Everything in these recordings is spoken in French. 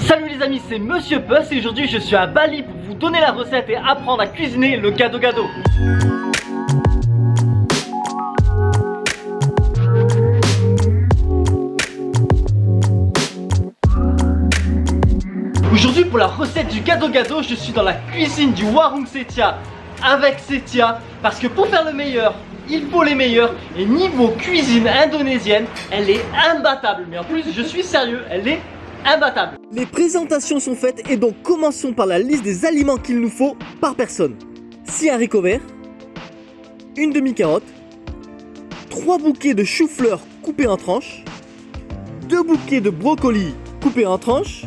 Salut les amis, c'est Monsieur Puss et aujourd'hui je suis à Bali pour vous donner la recette et apprendre à cuisiner le gado-gado. Aujourd'hui pour la recette du gado-gado, je suis dans la cuisine du Warung Setia avec Setia parce que pour faire le meilleur, il faut les meilleurs. Et niveau cuisine indonésienne, elle est imbattable. Mais en plus, je suis sérieux, elle est imbattable. Les présentations sont faites et donc commençons par la liste des aliments qu'il nous faut par personne. 6 haricots verts, une demi-carotte, 3 bouquets de choux-fleurs coupés en tranches, 2 bouquets de brocolis coupés en tranches,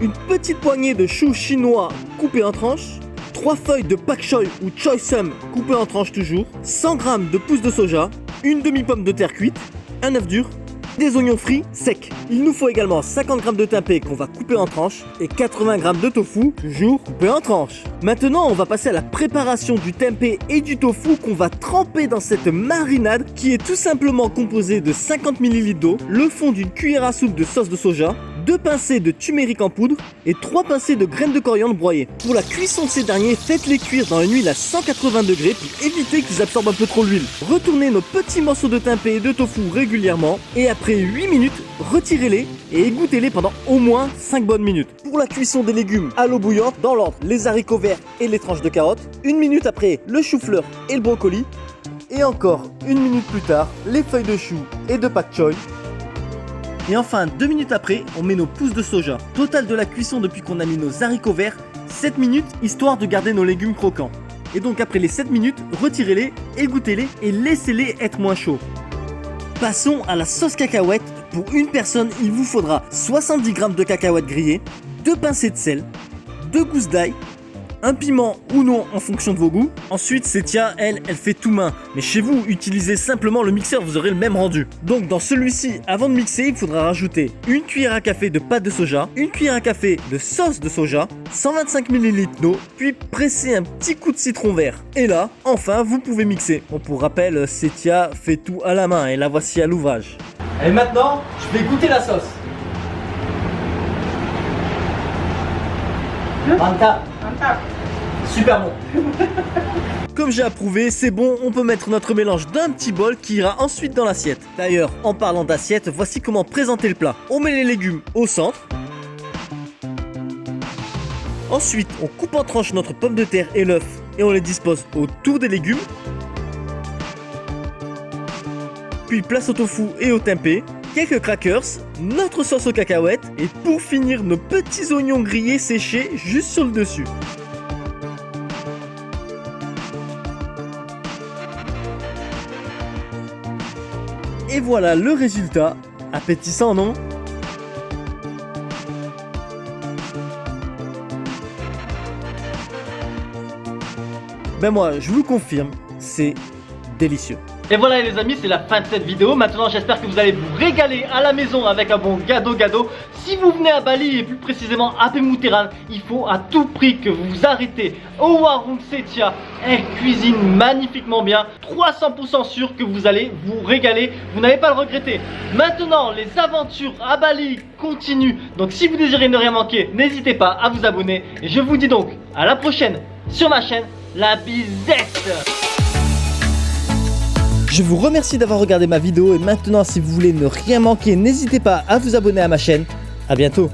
une petite poignée de choux chinois coupés en tranches, 3 feuilles de pak choi ou choi sum coupées en tranches toujours, 100 g de pousses de soja, une demi-pomme de terre cuite, un œuf dur, des oignons frits secs. Il nous faut également 50 g de tempeh qu'on va couper en tranches et 80 g de tofu, toujours coupé en tranches. Maintenant, on va passer à la préparation du tempeh et du tofu qu'on va tremper dans cette marinade qui est tout simplement composée de 50 ml d'eau, le fond d'une cuillère à soupe de sauce de soja, 2 pincées de turmeric en poudre et 3 pincées de graines de coriandre broyées. Pour la cuisson de ces derniers, faites-les cuire dans une huile à 180 degrés pour éviter qu'ils absorbent un peu trop l'huile. Retournez nos petits morceaux de tempeh et de tofu régulièrement et après 8 minutes, retirez-les et égouttez-les pendant au moins 5 bonnes minutes. Pour la cuisson des légumes à l'eau bouillante, dans l'ordre, les haricots verts et les tranches de carottes. 1 minute après, le chou-fleur et le brocoli. Et encore 1 minute plus tard, les feuilles de chou et de pak choi. Et enfin, 2 minutes après, on met nos pousses de soja. Total de la cuisson depuis qu'on a mis nos haricots verts, 7 minutes, histoire de garder nos légumes croquants. Et donc après les 7 minutes, retirez-les, égouttez-les et laissez-les être moins chauds. Passons à la sauce cacahuète. Pour une personne, il vous faudra 70 g de cacahuètes grillées, 2 pincées de sel, 2 gousses d'ail, un piment ou non en fonction de vos goûts. Ensuite, Setia, elle fait tout main. Mais chez vous, utilisez simplement le mixeur, vous aurez le même rendu. Donc dans celui-ci, avant de mixer, il faudra rajouter une cuillère à café de pâte de soja, une cuillère à café de sauce de soja, 125 ml d'eau, puis presser un petit coup de citron vert. Et là, enfin, vous pouvez mixer. Bon, pour rappel, Setia fait tout à la main et la voici à l'ouvrage. Et maintenant, je vais goûter la sauce. Mantap. Super bon. Comme j'ai approuvé, c'est bon, on peut mettre notre mélange d'un petit bol qui ira ensuite dans l'assiette. D'ailleurs, en parlant d'assiette, voici comment présenter le plat. On met les légumes au centre. Ensuite, on coupe en tranches notre pomme de terre et l'œuf et on les dispose autour des légumes. Puis place au tofu et au tempeh, quelques crackers, notre sauce aux cacahuètes et pour finir nos petits oignons grillés séchés juste sur le dessus. Et voilà le résultat, appétissant non ? Ben moi je vous confirme, c'est délicieux. Et voilà les amis, c'est la fin de cette vidéo. Maintenant j'espère que vous allez vous régaler à la maison avec un bon gado-gado. Si vous venez à Bali et plus précisément à Pemuteran, il faut à tout prix que vous vous arrêtez au Warung Setia. Elle cuisine magnifiquement bien, 300% sûr que vous allez vous régaler, vous n'allez pas le regretter. Maintenant les aventures à Bali continuent, donc si vous désirez ne rien manquer, n'hésitez pas à vous abonner. Et je vous dis donc à la prochaine sur ma chaîne, la Bizette. Je vous remercie d'avoir regardé ma vidéo et maintenant si vous voulez ne rien manquer, n'hésitez pas à vous abonner à ma chaîne. À bientôt.